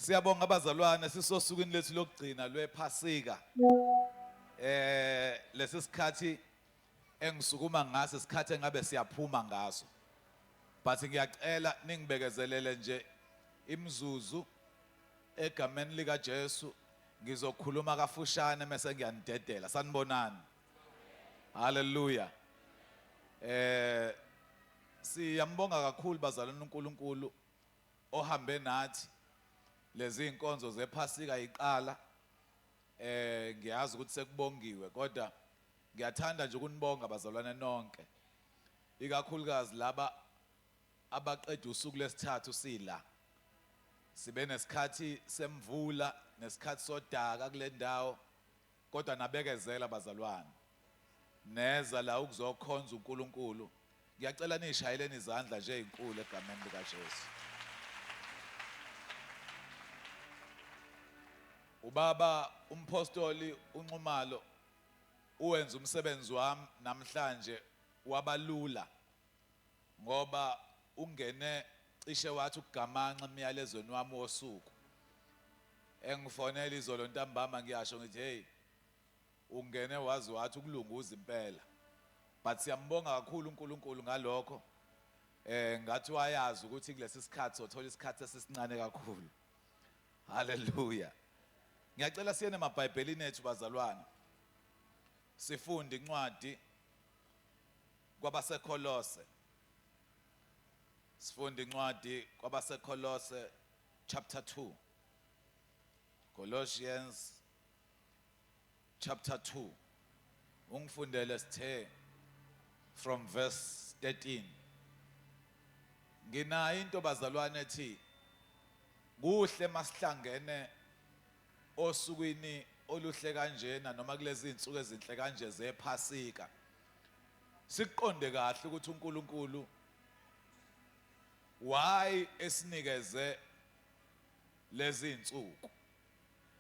Siyabonga abazalwane sisosukwini lethu lokugcina lwePhasika. Lesi sikhathi engisukuma ngaso isikhathi engabe siyaphuma ngaso. But ngiyacela ningibekezelele nje imzuzu egameni lika Jesu ngizokhuluma kafushane mase ngiyanidedela. Sanibonani. Hallelujah. Siyambonga kakhulu bazalwane uNkulunkulu ohambe nathi lezi inkonzo zePhasika iqala. Ngiyazi ukuthi sekubongiwe kodwa ngiyathanda nje ukunibonga bazalwane nonke. Ikakhulukazi laba abaqeda usuku lesithathu sila. Sibe nesikhathi semvula nesikhathi sodaka kule ndawo kodwa nabekezela bazalwane. Neza la ukuzokhonza uNkulunkulu. Ngiyacela nishayeleni izandla nje ezinkulu egameni lika Jesu. Ubaba umpostoli uNxumalo uwenza umsebenzi wami namhlanje wabalula ngoba ungene cishe wathi ukugamanxa emiyalezweni wami wosuku. Engifonela izolo ntambama ngiyasho ngithi hey ungene wazi wathi ukulunguza impela. But siyambonga kakhulu uNkulunkulu ngalokho. Ngathi wayazi ukuthi kulesi sikhathi sothola isikhathi esisincane kakhulu. Hallelujah. Ngiyacela siyene emabhayibhelini ethu bazalwane. Sifunde incwadi kwabaseKolose. Sifunde incwadi kwabaseKolose chapter 2. Colossians chapter 2. Ungifundele sithe from verse 13. Ngina into bazalwane ethi kuhle masihlangene osukwini oluhle kanjena noma kulezi insuku ezinhle kanje zePhasika. Siqonde kahle ukuthi uNkulunkulu why esinikeze lezi insuku.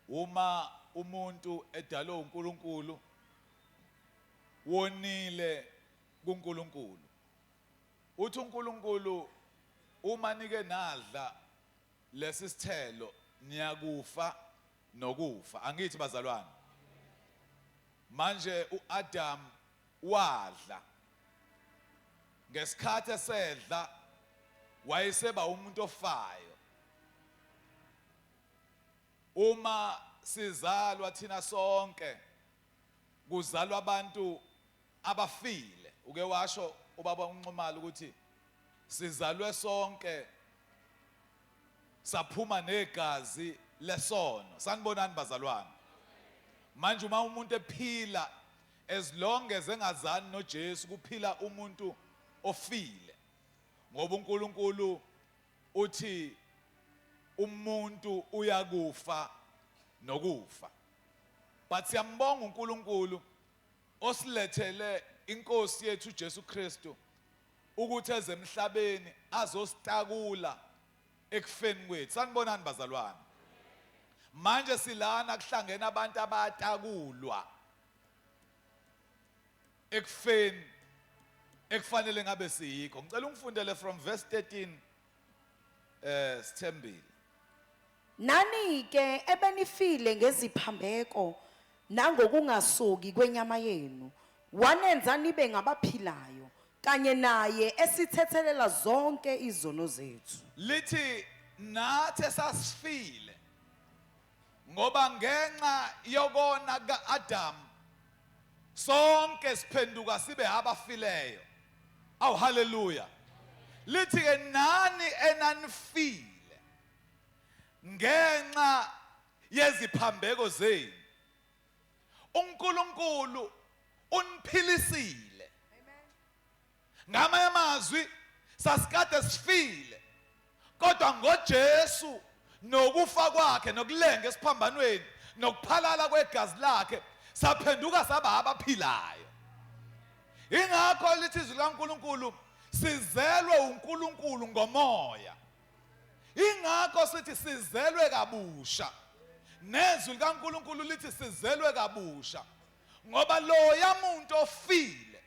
Uma umuntu edalwe uNkulunkulu wonile kuNkulunkulu. Uthi uNkulunkulu uma nike nadla lesi sithelo niyakufa nokufa. Angithi bazalwane. Manje uAdam wadla. Ngesikhathi esedla wayeseba umuntu ofayo. Uma sizalwa thina sonke kuzalwa abantu abafile. Uke washo ubaba uNxumalo ukuthi sizalwe sonke saphuma negazi lesono. Sanibonani bazalwane. Manje uma umuntu ephila as long as engazani noJesu kuphila umuntu ofile. Ngoba uNkulunkulu uthi umuntu uyakufa nokufa. But siyambonga uNkulunkulu osilethele inkosi yethu Jesu Kristu ukuthi eze emhlabeni azositakula ekufeni kwethu. Sanibonani bazalwane. Manje silana kuhlangene abantu abatakulwa ekufeni ekufanele ngabe siyikho. Ngicela ungifundele from verse 13 sithembile. Nani ke ebenifile ngeziphambeko nangokungasuki kwenyama yenu wanenza nibe ngabaphilayo kanye naye esithethelela zonke izono zethu. Lithi nathi sasifile ngoba ngenxa yokona kaAdam sonke siphenduka sibe abafileyo. Aw hallelujah. Lithi ke nani enanifile ngenxa yeziphambeko zenu uNkulunkulu uniphilisile. Ngamanye amazwi sasikade sifile kodwa ngoJesu nokufa kwakhe nokulenga esiphambanweni nokuphalala kwegazi lakhe saphenduka saba abaphilayo. Ingakho lithi izwi laNkulunkulu sizelwe uNkulunkulu ngomoya. Ingakho sithi sizelwe kabusha. Nezwi likaNkulunkulu lithi sizelwe kabusha ngoba loya muntu ofile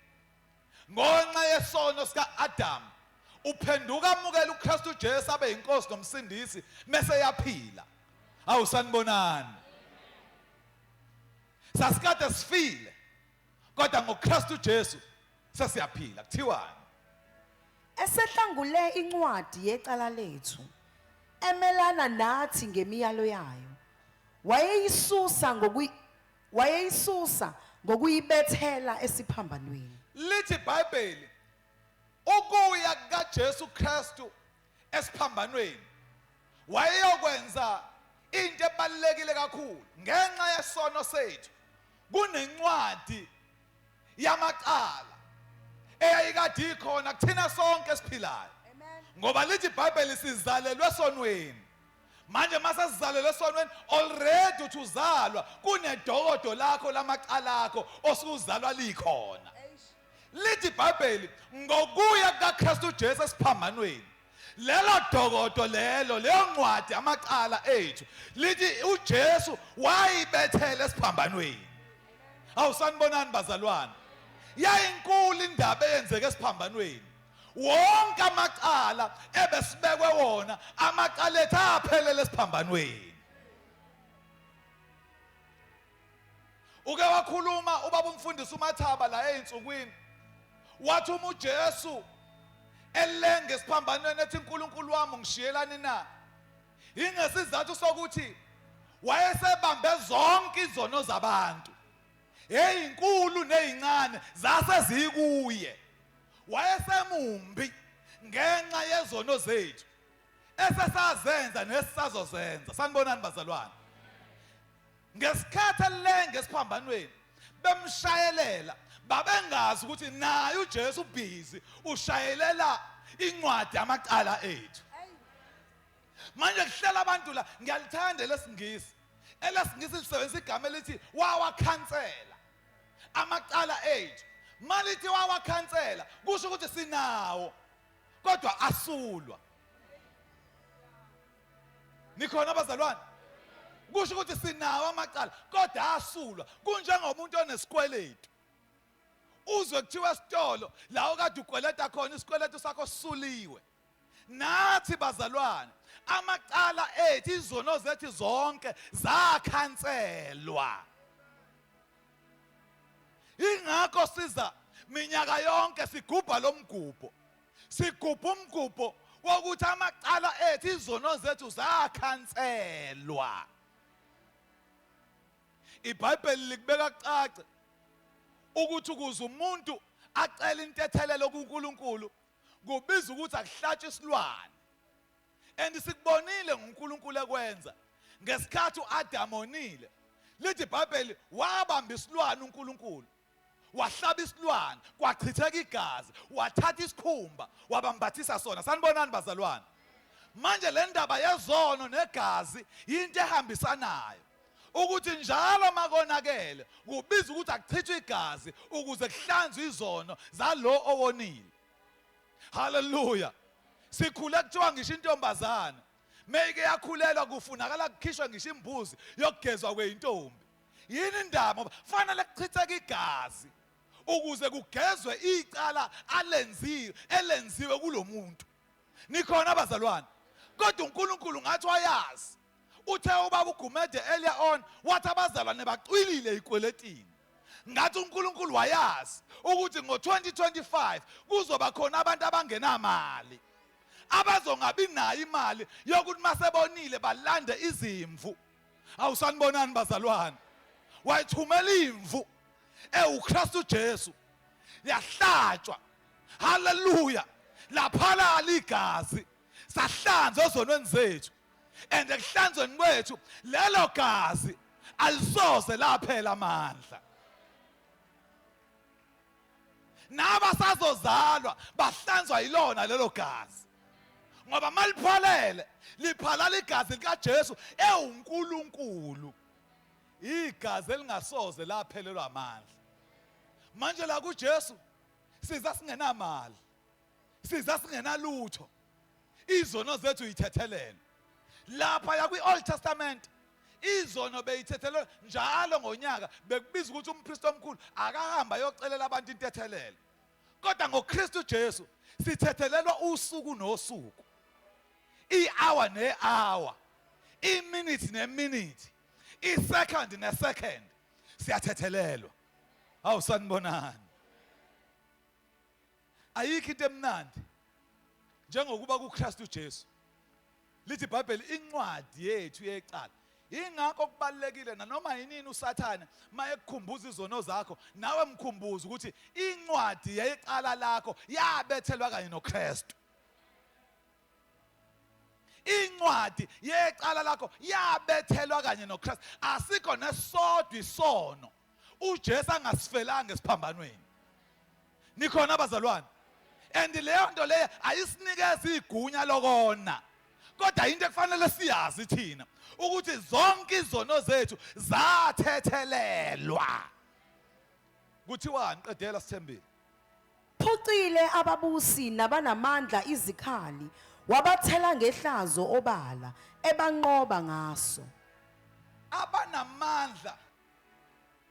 ngonxa yesono sikaAdam uphenduka amukela uKristu Jesu abe inkosi nomsindisi mase yaphila. Awusanibonani. Sasikade sifile. Kodwa ngoKristu Jesu sesiyaphila. Kuthiwani? Esehlangule incwadi yecala lethu emelana nathi ngemiyalo yayo. Wayeyisusa ngokuyibethela esiphambanweni. Lithi iBhayibheli ukuya kaJesu Kristu esiphambanweni wayeyokwenza into ebalekile kakhulu ngenxa yesono sethu. Kunencwadi yamacala eyayikade ikhona kuthina sonke esiphilayo. Ngoba lithi iBhayibheli sizalelwe esonweni. Manje mase sizalelwe esonweni already uthi uzalwa kunedokodo lakho lamacala akho osuzalwa likhona. Lithi iBhayibheli ngokuya kaKristu Jesu esiphambanweni lelo dokodo leyo ncwadi amacala ethu lithi uJesu wayibethela esiphambanweni. Awusanibonani bazalwane? Yayinkulu indaba eyenzeke esiphambanweni. Wonke amacala ebesibekwe wona amacala ethu aphelele esiphambanweni. Uke wakhuluma ubaba umfundisi uMathaba la einsukwini wathi uJesu elenge esiphambanweni ethi uNkulunkulu wami ngishiyelani na? Ingesizathu sokuthi wayesebambe zonke izono zabantu. Inkulu nezincane zase zikuye. Wayesemumbi ngenxa yezono zethu esesazenza nesisazozenza. Sanibonani bazalwane? Ngesikhathi elenge esiphambanweni bemshayelela babengazi ukuthi naye uJesu busy ushayelela incwadi yamacala ethu. Manje kuhlela abantu la ngiyalithanda lesingisi. Elesingisi lisebenzisa igama elithi wawakhansela amacala ethu. Malithi wawakhansela kusho ukuthi sinawo kodwa asulwa. Nikhona abazalwane? Kusho ukuthi sinawo amacala kodwa asulwa. Kunjengomuntu onesikweletu. Uzwe kuthiwa esitolo la okade ukweleta khona isikweletu sakho sisuliwe. Nathi bazalwane amacala ethu izono zethu zonke zakhanselwa. Ingakho siza minyaka yonke sigubha lo mgubho. Sigubha umgubho wokuthi amacala ethu izono zethu zakhanselwa. iBhayibheli likubeka cace ukuthi ukuze umuntu acela intethelelo kuNkulunkulu kubiza ukuthi akuhlatshwe isilwane. And sikubonile ngoNkulunkulu ekwenza ngesikhathi uAdam onile. Lithi iBhayibheli wabamba isilwane uNkulunkulu. Wahlaba isilwane, kwachitheka igazi, wathatha isikhumba, wabambathisa sona. Sanibonani bazalwane? Manje le ndaba yezono negazi into ehambisanayo. Ukuthi njalo makonakele kubiza ukuthi akuchithwe igazi ukuze kuhlanzwe izono zalo owonile. Hallelujah. Sikhule kuthiwa ngisho intombazana meke yakhulelwa kufunakala kukhishwe ngisho imbuzi yokugezwa kweintombi. Yini indaba? Kufanele kuchitheke igazi ukuze kugezwe icala elenziwe kulomuntu. Nikhona abazalwane? Kodwa uNkulunkulu ngathi wayazi. Uthe ubaba uGumede earlier on wathi abazalwane bacwilile ikweletini. Ngathi uNkulunkulu wayazi ukuthi ngo2025 kuzoba khona abantu abangenamali. Abazongabi nayo imali yokuthi masebonile balande izimvu. Awusanibonani bazalwane? Wayithumela imvu uKristu Jesu yahlatshwa. Hallelujah. Laphala igazi sahlanzwa ezonweni zethu. And ekuhlanzweni kwethu lelo gazi alisoze laphela amandla. Nabasazozalwa bahlanzwa yilona lelo gazi. Ngoba maliphalele liphala igazi likaJesu uNkulunkulu. Igazi elingasoze laphelelwa amandla. Manje la kuJesu siza singenamali. Siza singenalutho. Izono zethu yithethelene. Lapha ya kwi-Old Testament izono beyithethelwe njalo ngonyaka bekubiza ukuthi umpriest omkhulu akahamba yocelela abantu intethelelo. Kodwa ngoKristu Jesu sithethelelwa usuku nosuku. I-hour ne-hour. Imini iminute neminute, isecond nesecond siyathethelelwa. Hawu sanibonani. Ayikho into emnandi njengokuba kuKristu Jesu. Lithi iBhayibheli incwadi yethu yecala. Ingakho kubalekile nanoma yinini uSathane mayekukhumbuza izono zakho nawe mkhumbuze ukuthi incwadi yecala lakho yabethelwa kanye noKristu. Incwadi yecala lakho yabethelwa kanye noKristu. Asikho nesodwa isono uJesu angasifelanga esiphambanweni. Nikhona abazalwane? And leyo nto leyo ayisinikeza igunya lokona. Kodwa into ekufanele siyazi thina ukuthi zonke izono zethu zathethelelwa. Kuthiwa ngiqedela Sithembile. Phucile ababusi nabanamandla izikhali wabathela ngehlazo obala ebanqoba ngaso.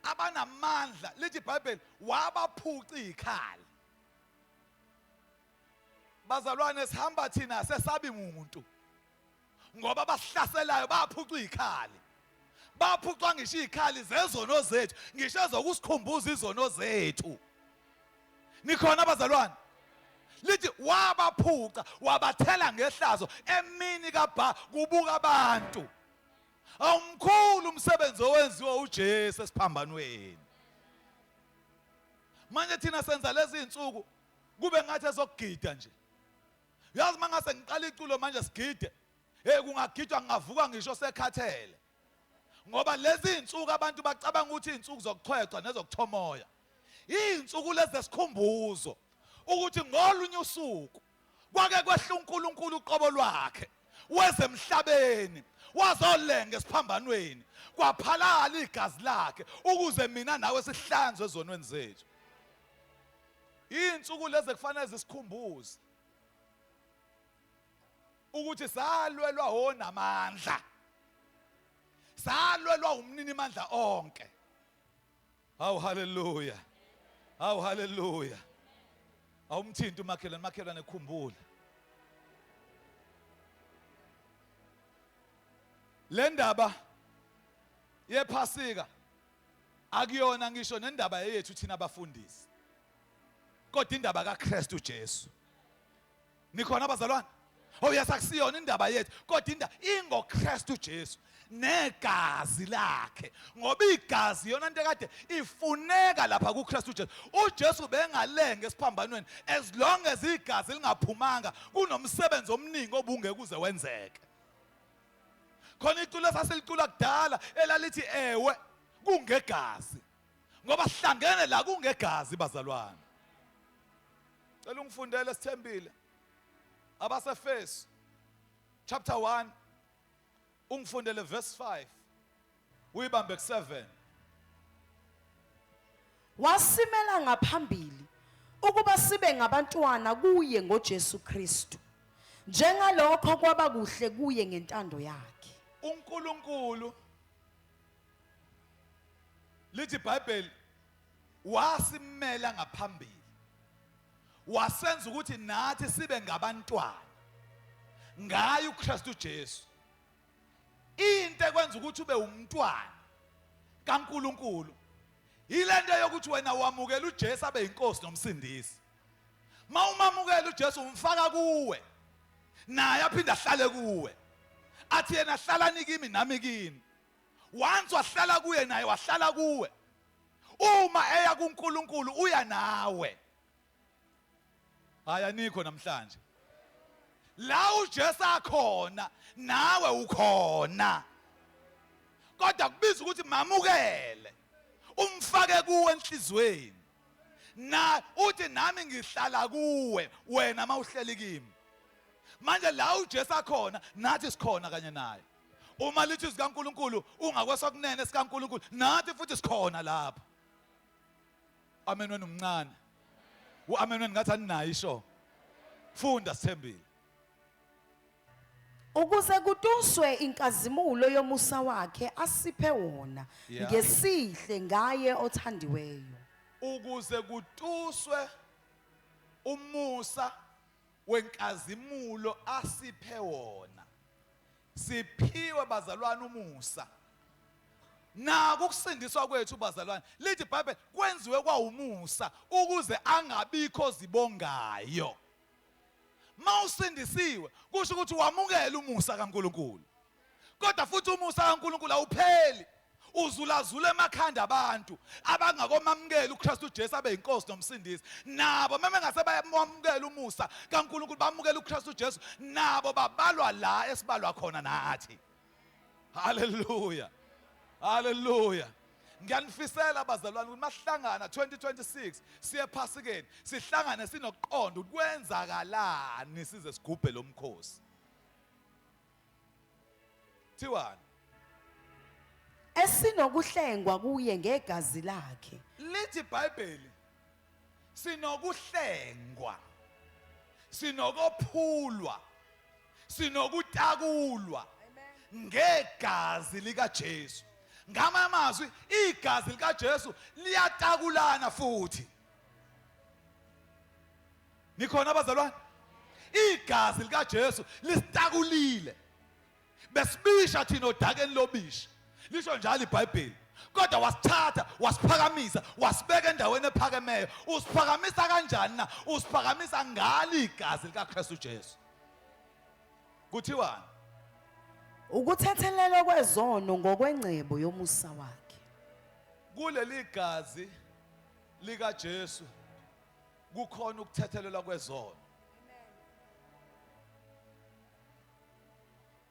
Abanamandla lithi iBhayibheli wabaphuca izikhali. Bazalwane sihamba thina sesabi umuntu ngoba basihlaselayo baphuca izikhali. Baphuca ngisho izikhali zezono zethu, ngisho ezokusikhumbuza izono zethu. Nikhona abazalwane? Lithi wabaphuca wabathela ngehlazo emini kaBha kubuka abantu. Awumkhulu umsebenzi owenziwa uJesu esiphambanweni. Manje thina senza lezi insuku kube ngathi ezokugida nje. Uyazi mangase ngiqala iculo manje sigide. Kungagidwa ngingavuka ngisho sekhathele. Ngoba lezi insuku abantu bacabanga ukuthi insuku zokuchwechwa nezokuthomoya. Insuku lezi zesikhumbuzo ukuthi ngolunye usuku kwake kwehla uNkulunkulu uqobo lwakhe wezemhlabeni wazolenga esiphambanweni kwaphalala igazi lakhe ukuze mina nawe sihlanzwe ezonweni zethu. Insuku lezi kufanele zisikhumbuze ukuthi salwelwa onamandla, salwelwa umnini mandla onke. Hawu haleluya, hawu haleluya. Awumthinta umakhelwane ekhumbula. Le ndaba yephasika akuyona ngisho nendaba yethu thina abafundisi, kodwa indaba kaKristu Jesu. Nikhona abazalwane? Yasakusiyona indaba yethu kodwa ingoKristu Jesu negazi lakhe, ngoba igazi yona into ekade ifuneka lapha kuKristu Jesu. uJesu bengalenga esiphambanweni as long as igazi lingaphumanga kunomsebenzi omningi obungekuze wenzeke. Khona iculo saselicula kudala elalithi ewe kungegazi, ngoba sihlangene la kungegazi bazalwane. Cela ungifundele Sithembile abasefeso chapter 1 ungifundele verse 5 uyibambe ku7. Wasimela ngaphambili ukuba sibe ngabantwana kuye ngoJesu Kristu, njengalokho kwaba kuhle kuye ngentando yakhe. uNkulunkulu lithi iBhayibheli wasimela ngaphambili wasenza ukuthi nathi sibe ngabantwana ngaye uKristu Jesu. Into ekwenza ukuthi ube umntwana kaNkulunkulu ilento yokuthi wena wamukela uJesu abe inkosi nomsindisi. Mawumamukela uJesu umfaka kuwe naye aphinda ahlale kuwe. Athi yena hlalani kimi nami kini. Once wahlala kuye naye wahlala kuwe. Uma eya kuNkulunkulu uya nawe. Haya nikho namhlanje. La uJesu akhona nawe ukhona. Kodwa kubiza ukuthi mamukele. Umfake kuwe enhlizweni. Na uthi nami ngihlala kuwe wena mawuhleli kimi. Manje la uJesu akhona nathi sikhona kanye naye. Uma lithi sikaNkulunkulu ungakwesokunene sikaNkulunkulu nathi futhi sikhona lapha. Amen wena umncane. Amen wena ngathi aninayo isho. Funda Sithembile. Ukuze kutuswe inkazimulo yomusa wakhe asiphe wona ngesihle ngaye othandiweyo. Ukuze kutuswe umusa wenkazimulo asiphe wona siphiwe bazalwane umusa naku kusindiswa kwethu bazalwane lithi iBhayibheli kwenziwe kwawumusa ukuze angabikho zibongayo mawusindisiwe kusho ukuthi wamukela umusa kaNkuluNkulu kodwa futhi umusa kaNkuluNkulu awupheli uzulazula emakhanda abantu abangakomamukela uKristu Jesu abe inkosi nomsindisi nabo meme ngase bayamukela umusa kaNkuluNkulu bamukela uKristu Jesu nabo babalwa la esibalwa khona nathi haleluya haleluya ngiyanifisela bazalwane ukuthi masihlangana 2026 siye phasikeni sihlangane sinokuqonda ukwenzakalani size sigubhe lomkhosi thiwani esinokuhlengwa kuye ngegazi lakhe lithi iBhayibheli sinokuhlengwa sinokuphulwa sinokutakulwa ngegazi likaJesu ngamanye amazwi igazi likaJesu liyatakulana futhi nikhona abazalwane igazi likaJesu lisitakulile besibisha thina odakeni lobisha lisho njalo iBhayibheli kodwa wasithatha wasiphakamisa wasibeka endaweni ephakemeyo usiphakamisa kanjani na usiphakamisa ngalo igazi likaKristu Jesu kuthiwani ukuthethelelwa kwezono ngokwengcebo yomusa wakhe kuleli gazi likaJesu kukhona ukuthethelelwa kwezono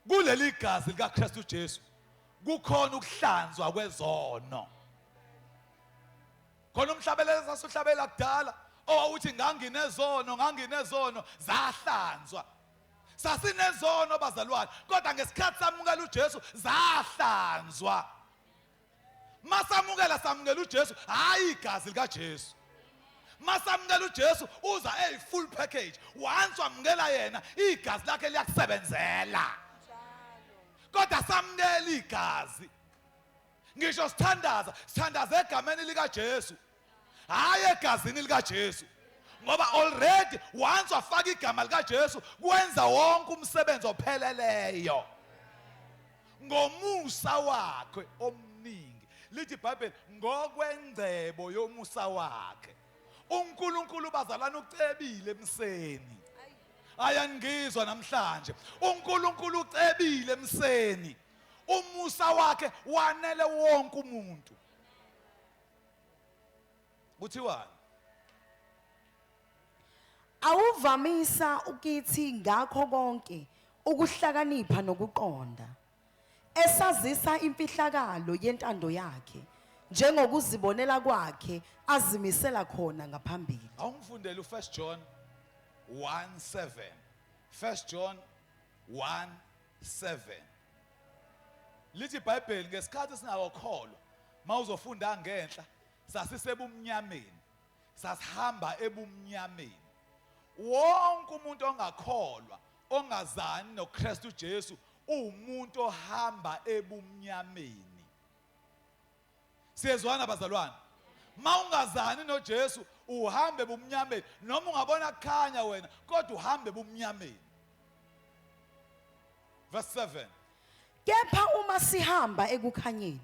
kuleli gazi likaKristu Jesu kukhona ukuhlanzwa kwezono khona umhlabelelo sasuhlabela kudala owuthi nganginezono zahlanzwa sasinezono bazalwane kodwa ngesikhathi samukela uJesu zahlanzwa masamukela samukela uJesu hayi igazi likaJesu masamukela uJesu uza full package once wamukela yena igazi lakhe liyakusebenzela kodwa samukela igazi ngisho sithandaza egameni likaJesu hayi egazini likaJesu ngoba already once wafaka igama likaJesu kwenza wonke umsebenzi opheleleyo ngomusa wakhe omningi lithi iBhayibheli ngokwengcebo yomusa wakhe uNkulunkulu bazalwane ucebile emseni ayangizwa namhlanje uNkulunkulu ucebile emseni umusa wakhe wanele wonke umuntu kuthiwani awuvamisa ukithi ngakho konke ukuhlakanipha nokuqonda esazisa imfihlakalo yentando yakhe njengokuzibonela kwakhe azimisela khona ngaphambili awungifundele u1 John 1:7 1 John 1:7 lithi iBhayibheli ngesikhathi singakholwa mawuzofunda ngenhla sasisebumnyameni sasihamba ebumnyameni wonke umuntu ongakholwa ongazani noKristu Jesu umuntu ohamba ebumnyameni siyezwana bazalwane mawungazani noJesu uhambe ebumnyameni noma ungabona kukhanya wena kodwa uhambe ebumnyameni verse 7 kepha uma sihamba ekukhanyeni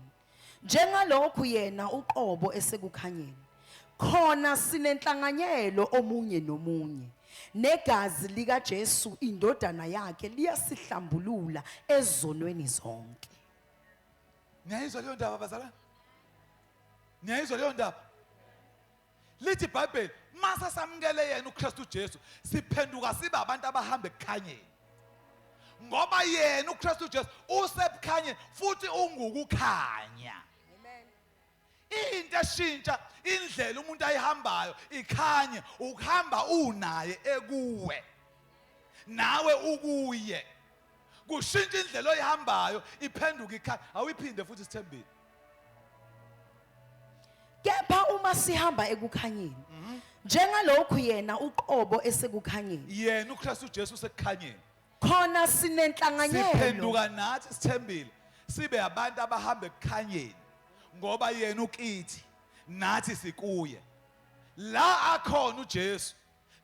njengalokhu yena uqobo esekukhanyeni khona sinenhlanganyelo omunye nomunye negazi likaJesu indodana yakhe liyasihlambulula ezonweni zonke niyayizwa leyo ndaba bazalwane niyayizwa leyo ndaba lithi iBhayibheli mase samukele yena uKristu Jesu siphenduka sibe abantu abahamba ekukhanyeni ngoba yena uKristu Jesu usebukhanyeni futhi ungukukhanya into eshintsha indlela umuntu ayihambayo ikhanye ukuhamba unaye ekuwe nawe ukuye kushintsha indlela oyihambayo iphenduka ikhanya awuyiphinde futhi sithembile kepha uma sihamba ekukhanyeni njengalokhu yena uqobo esekukhanyeni yena uKristu Jesu usekukhanyeni khona sinenhlanganyelo siphenduka nathi sithembile sibe abantu abahamba ekukhanyeni ngoba yena ukithi nathi sikuye la akhona uJesu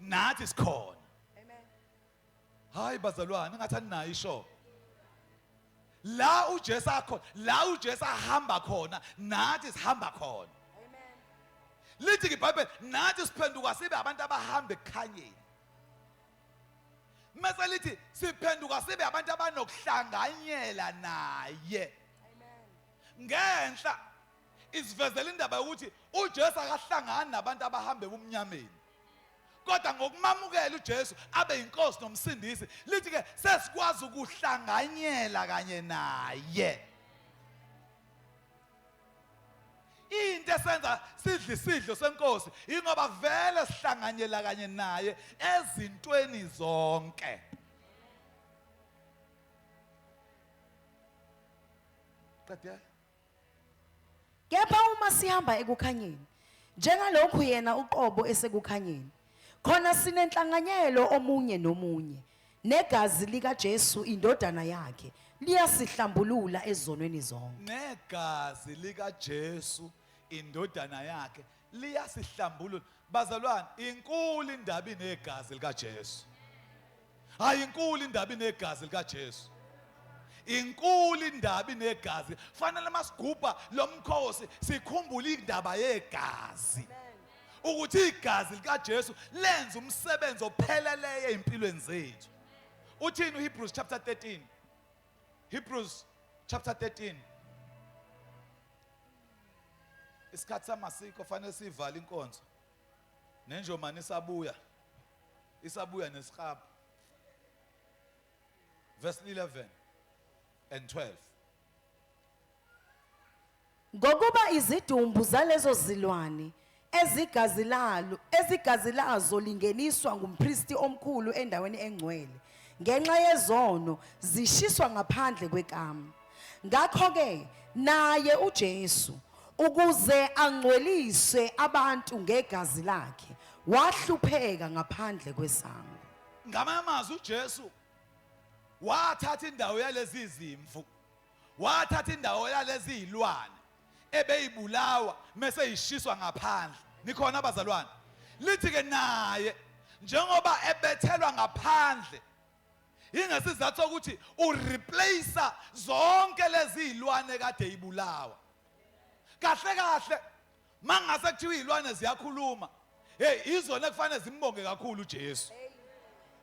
nathi sikhona amen hayi bazalwane ngathi aninayo isho la uJesu akhona, la uJesu ahamba khona, nathi sihamba khona. Lithi ke iBhayibheli nathi siphenduka sibe abantu abahamba ekukhanyeni. Mase lithi siphenduka sibe abantu abanokuhlanganyela naye. Ngenhla isivezela indaba yokuthi uJesu akahlangani nabantu abahambe ebumnyameni. Kodwa ngokumamukela uJesu abe inkosi nomsindisi, lithi ke sesikwazi ukuhlanganyela kanye naye. Into esenza sidle isidlo senkosi ingoba vele sihlanganyela kanye naye ezintweni zonke. Qedela. Kepha uma sihamba ekukhanyeni, njengalokhu yena uqobo esekukhanyeni, khona sinenhlanganyelo omunye nomunye, negazi likaJesu indodana yakhe liyasihlambulula ezonweni zonke. Negazi likaJesu indodana yakhe liyasihlambulula. Bazalwane, inkulu indaba inegazi likaJesu. Hayi inkulu indaba inegazi likaJesu. Inkulu indaba inegazi. Fanele masigubha lomkhosi sikhumbula indaba yegazi. Ukuthi igazi likaJesu lenza umsebenzi opheleleyo empilweni zethu. Uthini uHebrews chapter 13? Hebrews chapter 13. Isikhathi samasiko fanele sivale inkonzo. Nenjomani isabuya nesihaba. Verse 11 and 12. Ngokuba izidumbu zalezo zilwane ezigazi lazo lingeniswa ngumpristi omkhulu endaweni engcwele, ngenxa yezono zishiswa ngaphandle kwekama. Ngakho-ke naye uJesu ukuze angcweliswe abantu ngegazi lakhe wahlupheka ngaphandle kwesango. Ngamanye amazwi uJesu wathatha indawo yalezi izimvu, wathatha indawo yalezi izilwane ebeyibulawa mase yishiswa ngaphandle. Nikhona abazalwane? Lithi ke naye njengoba ebethelwa ngaphandle, ingesizathu ukuthi ureplace zonke lezi izilwane kade ibulawa. Kahle kahle mangase kuthiwa izilwane ziyakhuluma, hey izona ekufanele zimbonge kakhulu uJesu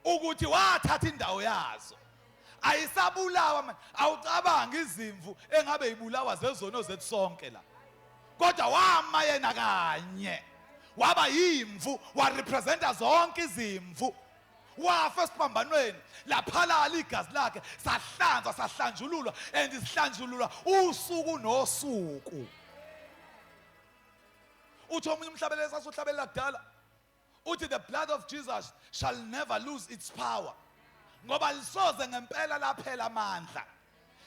ukuthi wathatha indawo yazo. Ayisabulawa manje, awucabanga izimvu engabe ibulawa zezono zethu sonke la. Kodwa wama yena kanye waba yimvu, wa representa zonke izimvu. Wafa esiphambanweni, laphalala igazi lakhe, sahlanzwa sahlanjululwa, and sihlanjululwa usuku nosuku. Uthi omunye umhlabeleli sasuhlabelela kudala, uthi the blood of Jesus shall never lose its power. Ngoba lisoze ngempela laphela amandla.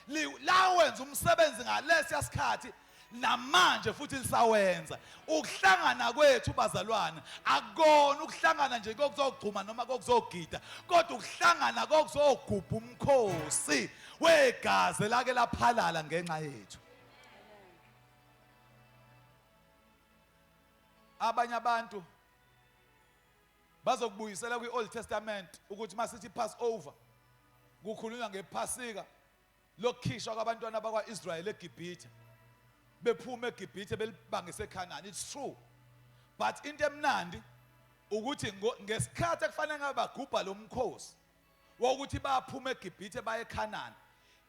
Lawenza umsebenzi ngalesiya sikhathi namanje futhi lisawenza. Ukuhlangana kwethu bazalwane akukona ukuhlangana nje kokuzogcuma noma kokuzogida, kodwa ukuhlangana kokuzogubha umkhosi wegazi lake laphalala ngenxa yethu. Abanye abantu bazokubuyisela kwi-Old Testament ukuthi masithi Passover kukhulunywa ngephasika lokukhishwa kwabantwana bakwa-Israyeli eGibhithe, bephuma eGibhithe belibangise eKhanani. It's true, but into emnandi ukuthi ngesikhathi ekufanele ngabe bagubha lo mkhosi wokuthi baphuma eGibhithe baye eKhanani,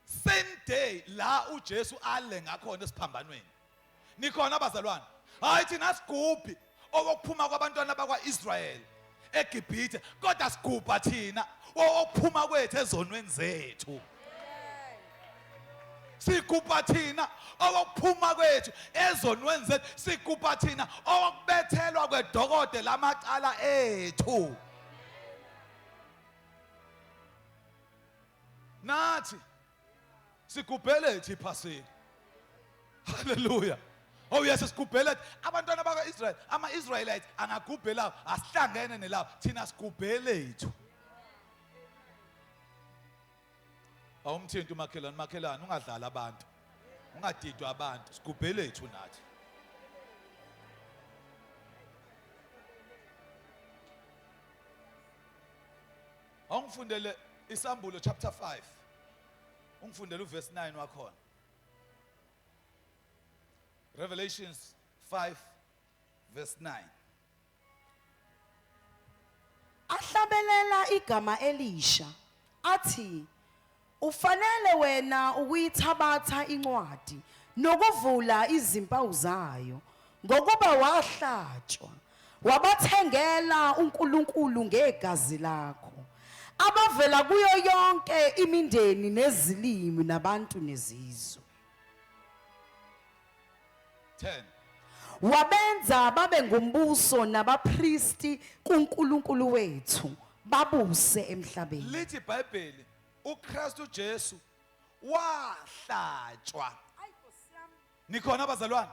same day la uJesu ale ngakhona esiphambanweni. Nikhona abazalwane? Hayi thina sigubhi okuphuma kwabantwana bakwa-Israyeli eGibhithe, kodwa sigubha thina okuphuma kwethu ezonweni zethu. Sigubha thina okuphuma kwethu ezonweni zethu, sigubha thina okubethelwa kwedokode lamacala ethu. Nathi sigubhele ethi iphasika. Hallelujah. Oh yes, sigubhele abantwana bakwa-Israyeli, ama-Israelites angagubhela asihlangene nelawo, thina sigubhele ethu. Awumthinti umakhelwane ungadlala abantu, ungadidwa abantu, sigubhele ethu nathi. Awungifundele Isambulo chapter 5. ungifundele uverse 9 wakhona. Revelations 5 verse 9. Ahlabelela igama elisha athi ufanele wena ukuyithabatha incwadi nokuvula izimpawu zayo ngokuba wahlatshwa wabathengela uNkulunkulu ngegazi lakho abavela kuyo yonke imindeni nezilimi nabantu nezizwe. 10. Wabenza babe ngumbuso nabapristi kuNkulunkulu wethu babuse emhlabeni. Lithi iBhayibheli uKristu Jesu wahlatshwa. Nikhona abazalwane?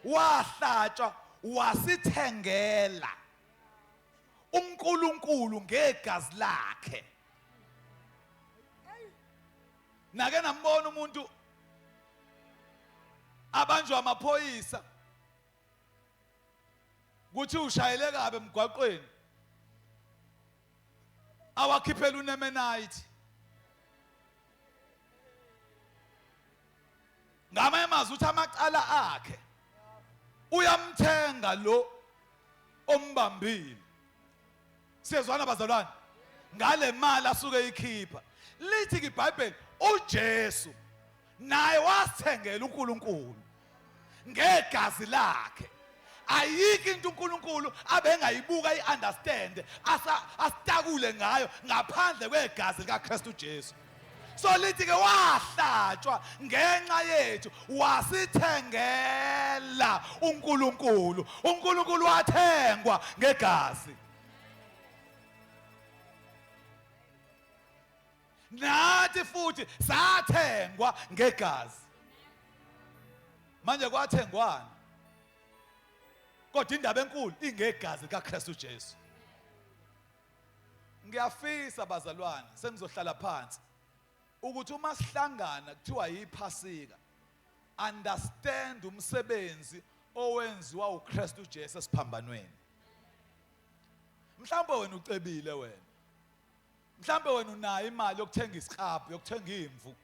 Wahlatshwa wasithengela uNkulunkulu ngegazi lakhe. Nake nambona umuntu abanjwa amaphoyisa kuthi ushayele kabe emgwaqweni awakhiphela unemenayithi ngamanye amazwi uthi amacala akhe uyamthenga lo ombambile. Siyezwana bazalwane? Ngale mali asuke ikhipha. Lithi iBhayibheli uJesu naye wasithengela uNkulunkulu ngegazi lakhe. Ayikho into uNkulunkulu abengayibuka iunderstand asitakule ngayo ngaphandle kwegazi likaKristu Jesu. So lithi ke wahlatshwa ngenxa yethu wasithengela uNkulunkulu. uNkulunkulu wathengwa ngegazi. Nathi futhi sathengwa ngegazi. Manje kwathengwana. Kodwa indaba enkulu ingegazi likaKristu Jesu. Ngiyafisa bazalwane sengizohlala phansi ukuthi uma sihlangana kuthiwa yiphasika understand umsebenzi owenziwa uKristu Jesu esiphambanweni. Mhlawumbe wena ucebile wena. Mhlawumbe wena unayo imali yokuthenga isikhaphu, yokuthenga imvu.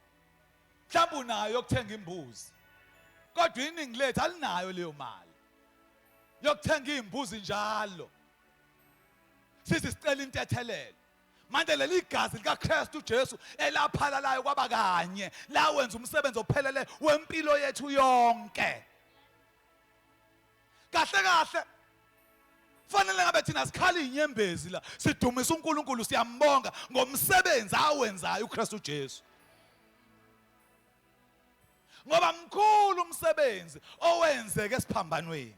Mhlawumbe unayo yokuthenga imbuzi. Kodwa iningi lethu alinayo leyo mali yokuthenga imbuzi njalo. Sithi sicela intethelelo. Manje leli gazi likaKristu Jesu elaphalalayo kwaba kanye la wenza umsebenzi ophelele wempilo yethu yonke. Kahle kahle fanele ngabe thina sikhala inyembezi la sidumisa uNkulunkulu siyambonga ngomsebenzi awenzayo uKristu Jesu. Ngoba mkhulu umsebenzi owenzeke esiphambanweni.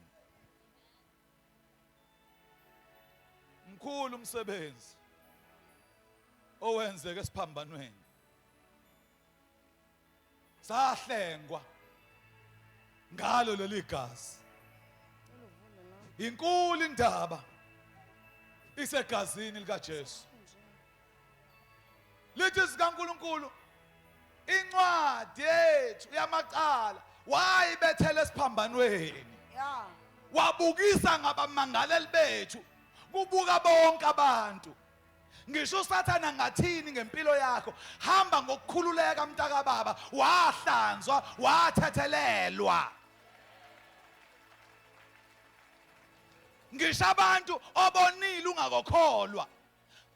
Mkhulu umsebenzi owenzeke esiphambanweni. Sahlengwa ngalo leli gazi. Inkulu indaba isegazini likaJesu. Lithi sikaNkulunkulu incwadi yethu yamacala wayibethela esiphambanweni. Wabukisa ngabamangaleli bethu kubuka bonke abantu. Ngisho uSathane ngathini ngempilo yakho hamba ngokukhululeka mntaka baba wahlanzwa wathethelelwa. Ngisho abantu obonile ungakokholwa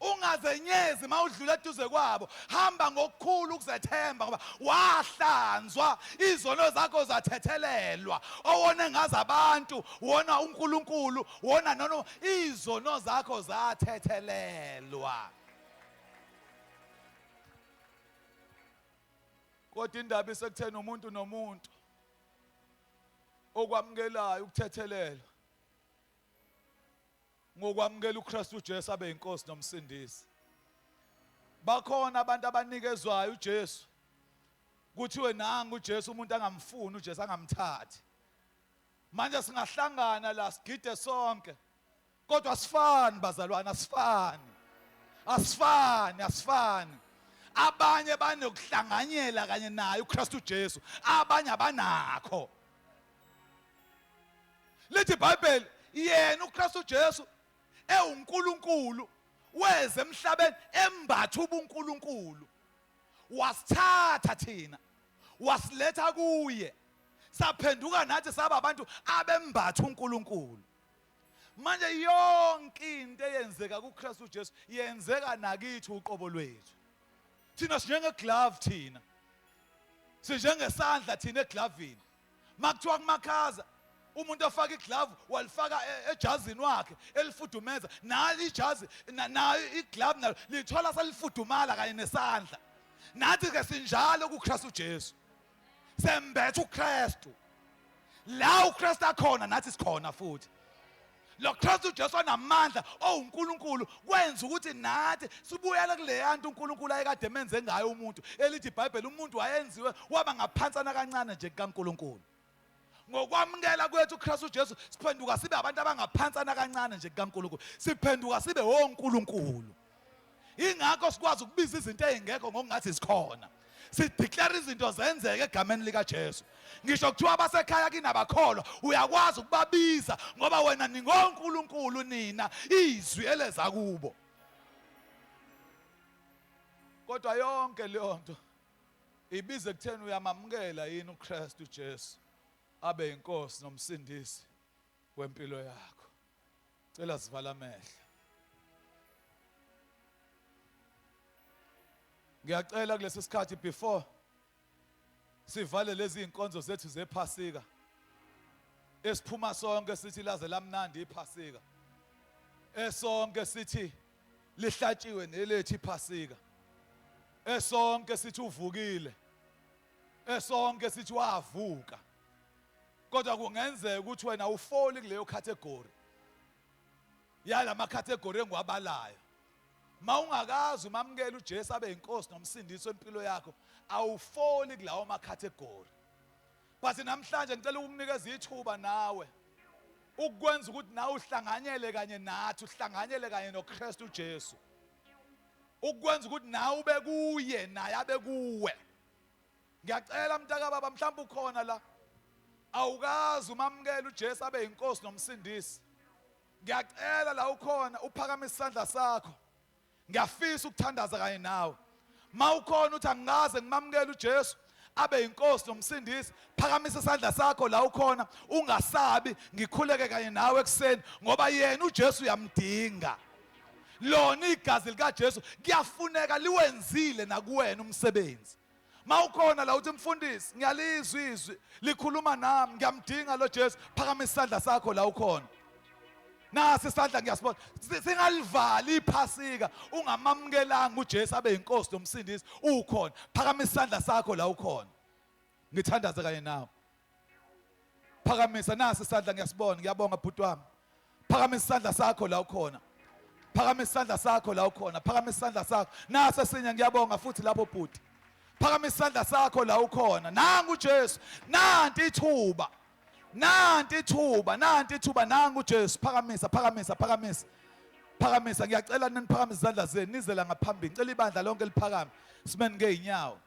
ungazenyezi mawudlula eduze kwabo hamba ngokukhulu ukuzethemba ngoba wahlanzwa izono zakho zathethelelwa. Owone ngazi abantu wona uNkulunkulu wona nono izono zakho zathethelelwa. Kodwa indaba isekuthena umuntu nomuntu okwamukelayo ukuthethelelwa ngokwamukela uKristu Jesu abe inkosi nomsindisi. Bakhona abantu abanikezwayo uJesu kuthiwe nanga uJesu umuntu angamfuni uJesu angamthathi. Manje singahlangana la sigide sonke kodwa asifani bazalwane, asifani. Abanye banokuhlanganyela kanye naye uKristu Jesu, abanye abanakho. Lithi iBhayibheli yena uKristu Jesu uNkulunkulu weze emhlabeni embatha ubuNkulunkulu wasithatha thina wasiletha kuye saphenduka nathi saba abantu abembatha uNkulunkulu. Manje yonke into eyenzeka kuKristu Jesu yenzeka nakithi uqobo lwethu. Thina sinjenge glove thina. Sinjenge sandla thina eglavini. Makuthiwa kumakhaza umuntu ofaka iglove walifaka ejazini wakhe elifudumeza nalo ijazi nayo iglove nalo lithola selifudumala kanye nesandla. Nathi ke sinjalo kuKristu Jesu. Sembethe uKristu. La uKristu akhona nathi sikhona futhi. Lo Kristu Jesu onamandla oNkulunkulu kwenza ukuthi nathi sibuyele kuleyanto uNkulunkulu ayekade menze ngayo umuntu. Elithi iBhayibheli umuntu wayenziwe waba ngaphansana kancane nje kaNkulunkulu. Ngokwamukela kwethu uKristu Jesu siphenduka sibe abantu abangaphansana kancane nje kaNkulunkulu. Siphenduka sibe oNkulunkulu. Ingakho sikwazi ukubiza izinto ezingekho ngokungathi sikhona. Sideclare izinto zenzeke egameni lika Jesu. Ngisho kuthiwa abasekhaya kini abakholwa uyakwazi ukubabiza ngoba wena ningoNkulunkulu nina izwi eleza kubo. Kodwa yonke leyo nto ibize kutheni uyamamukela yini uKristu Jesu abe inkosi nomsindisi wempilo yakho. Cela sivala amehlo. Ngiyacela kulesi sikhathi before sivale lezi inkonzo zethu zephasika esiphuma sonke sithi laze lamnandi iphasika esonke sithi lihlatshiwe nelethi iphasika esonke sithi uvukile esonke sithi wavuka kodwa kungenzeka ukuthi wena ufoli kuleyo category yalama category engwabalayo. Mawungakazi umamukela uJesu abe inkosi nomsindisi wempilo yakho awufoli kulawo category. But namhlanje ngicela ukukunikeza ithuba nawe ukwenza ukuthi nawe uhlanganyele kanye nathi uhlanganyele kanye noKristu Jesu. Ukwenza ukuthi nawe ube kuye naye abe kuwe. Ngiyacela mntaka baba mhlawumbe ukhona la awukazi umamukela uJesu abe inkosi nomsindisi. Ngiyacela la ukhona uphakamisa isandla sakho. Ngiyafisa ukuthandaza kanye nawe. Mawukhona uthi angaze ngimamukele uJesu abe inkosi nomsindisi, phakamisa isandla sakho la ukhona, ungasabi, ngikhuleke kanye nawe ekseni ngoba yena uJesu uyamdinga. Lona igazi lika Jesu kuyafuneka liwenzile nakuwena umsebenzi. Mawukhona la uthi mfundisi ngiyalizwa izwi likhuluma nami, ngiyamdinga lo Jesu, phakamisa isandla sakho la ukhona. Nasi isandla ngiyasibona singalivali iphasika ungamamukelanga uJesu abe inkosi nomsindisi ukhona. Phakamisa isandla sakho la ukhona. Ngithandaze kanye nawe. Phakamisa nasi isandla ngiyasibona, ngiyabonga bhuti wami. Phakamisa isandla sakho la ukhona. Phakamisa isandla sakho la ukhona. Phakamisa isandla sakho. Nasi esinye ngiyabonga futhi lapho bhuti. Phakamisa isandla sakho la ukhona. Nangu uJesu, nanti ithuba. Nanti ithuba, nangu uJesu. Phakamisa, phakamisa, phakamisa. Phakamisa, ngiyacela niphakamisa izandla zenu nizela ngaphambili. Ngicela ibandla lonke liphakame. Simene ngeinyawo.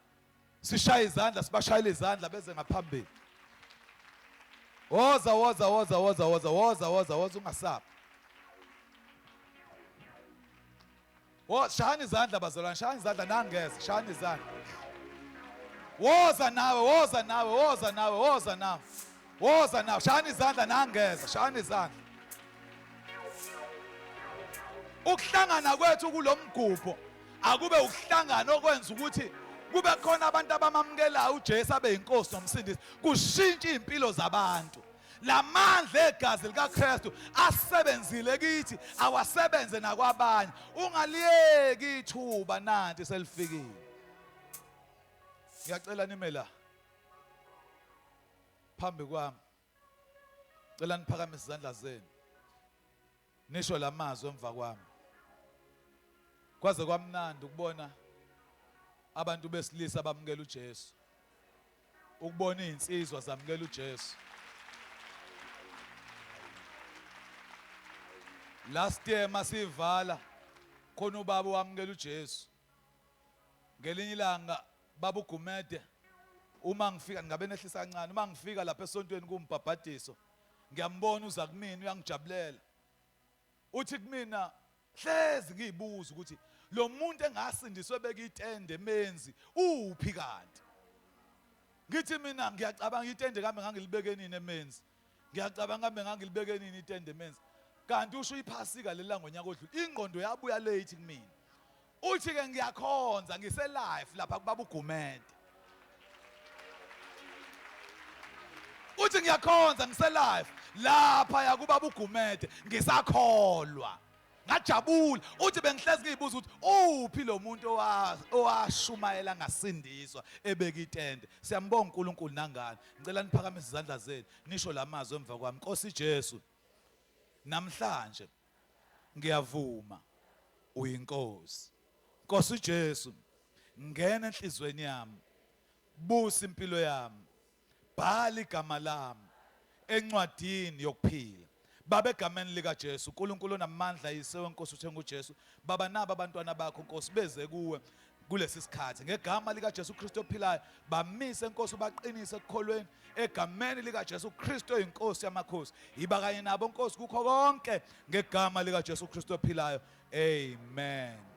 Sishaye izandla, sibashayele izandla beze ngaphambili. Woza ungasabi. Shayani izandla bazalwane, shayani izandla nangeza, shayani izandla. Woza nawe, shayani izandla nangeza, shayani izandla. Ukuhlangana kwethu kulomgubho akube ukuhlangana okwenza ukuthi kube khona abantu abamamukelayo uJesu abe inkosi nomsindisi, kushintshe impilo zabantu. Lamandla egazi likaKristu asebenzile kithi awasebenze nakwabanye. Ungaliyeki ithuba nanti selifikile. Ngiyacela nime la phambi kwami. Cela niphakamise izandla zenu. Nisho lamazwi emva kwami. Kwaze kwamnandi ukubona abantu besilisa bamukela uJesu. Ukubona izinsizwa zamukela uJesu. Last year masivala khona ubaba wamukela uJesu. Ngelinye ilanga baba uGumede uma ngifika ngabe nehlisa kancane, uma ngifika lapha esontweni kumbhabhadiso ngiyambona uza kimi uyangijabulela. Uthi kumina hlezi ngiyibuza ukuthi lo muntu engasindiswe bekitende menzi uphi kanti? Ngithi mina ngiyacabanga itende kambe ngangilibeke nini emenzi, ngiyacabanga kambe ngangilibeke nini itende emenzi, kanti usho iphasika lela ngonyaka odlule ingqondo yabuya late kumina. Uthi ke ngiyakhonza ngise live lapha kubaba uGumede. Uthi ngiyakhonza ngise live lapha yakubaba uGumede ngisakholwa. Ngajabula uthi bengihlezi ngiyibuza ukuthi uphi lo muntu owashumayela ngasindiswa ebeka itende. Siyambonga uNkulunkulu nangani. Ngicela niphakamise izandla zenu nisho lamazwi emva kwami. Nkosi Jesu, namhlanje ngiyavuma uyinkosi. Nkosi Jesu, ngena enhlizweni yami, busa impilo yami, bhala igama lami encwadini yokuphila. Baba egameni lika Jesu, uNkulunkulu onamandla yisewe Nkosi uthe nguJesu, baba naba abantwana bakho Nkosi beze kuwe kulesi sikhathi ngegama lika Jesu Kristu ophilayo, bamise Nkosi ubaqinise ekukholweni egameni lika Jesu Kristu oyinkosi yamakhosi. Iba kanye nabo Nkosi kukho konke ngegama lika Jesu Kristu ophilayo. Amen.